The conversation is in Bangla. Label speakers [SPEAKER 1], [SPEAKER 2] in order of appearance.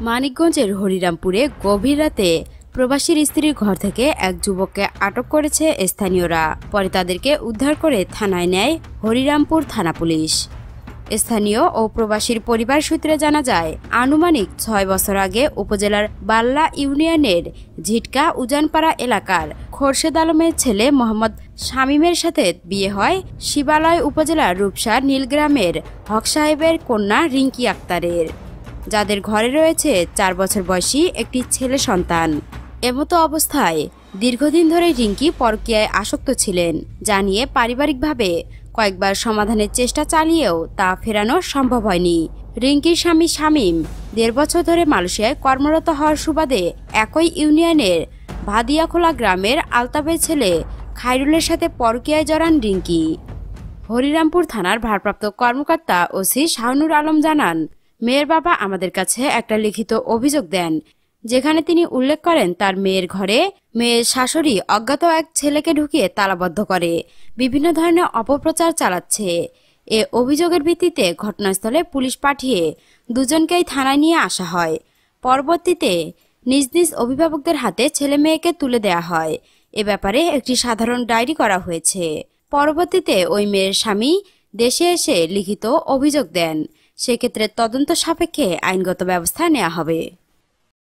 [SPEAKER 1] মানিকগঞ্জের হরিরামপুরে গভীর রাতে প্রবাসীর স্ত্রীর ঘর থেকে এক যুবককে আটক করেছে স্থানীয়রা। পরে তাদেরকে উদ্ধার করে থানায় নেয় হরিরামপুর থানা পুলিশ। স্থানীয় ও প্রবাসীর পরিবার সূত্রে জানা যায়, আনুমানিক ৬ বছর আগে উপজেলার বাল্লা ইউনিয়নের ঝিটকা উজানপাড়া এলাকার খোরশেদ আলমের ছেলে মোহাম্মদ শামীমের সাথে বিয়ে হয় শিবালয় উপজেলার রূপসা নীলগ্রামের হক সাহেবের কন্যা রিঙ্কি আক্তারের, যাদের ঘরে রয়েছে ৪ বছর বয়সী একটি ছেলে সন্তান। এমতো অবস্থায় দীর্ঘদিন ধরে রিঙ্কি পরকীয়ায় আসক্ত ছিলেন, যা নিয়ে পারিবারিকভাবে কয়েকবার সমাধানের চেষ্টা চালিয়েও তা ফেরানো সম্ভব হয়নি। রিঙ্কির স্বামী শামীম ১.৫ বছর ধরে মালয়েশিয়ায় কর্মরত হওয়ার সুবাদে একই ইউনিয়নের ভাদিয়াখোলা গ্রামের আলতাবের ছেলে খায়রুলের সাথে পরকীয়ায় জড়ান রিঙ্কি। হরিরামপুর থানার ভারপ্রাপ্ত কর্মকর্তা ওসি শাহনুর আলম জানান, মেয়ের বাবা আমাদের কাছে একটা লিখিত অভিযোগ দেন, যেখানে তিনি উল্লেখ করেন তার মেয়ের ঘরে মেয়ের শাশুড়ি অজ্ঞাত এক ছেলেকে ঢুকিয়ে তালাবদ্ধ করে বিভিন্ন ধরনের অপপ্রচার চালাচ্ছে। এ অভিযোগের ভিত্তিতে ঘটনাস্থলে পুলিশ পাঠিয়ে দুজনকেই থানায় নিয়ে আসা হয়। পরবর্তীতে নিজ নিজ অভিভাবকদের হাতে ছেলে মেয়েকে তুলে দেয়া হয়। এ ব্যাপারে একটি সাধারণ ডায়েরি করা হয়েছে। পরবর্তীতে ওই মেয়ের স্বামী দেশে এসে লিখিত অভিযোগ দেন। সেক্ষেত্রে তদন্ত সাপেক্ষে আইনগত ব্যবস্থা নেওয়া হবে।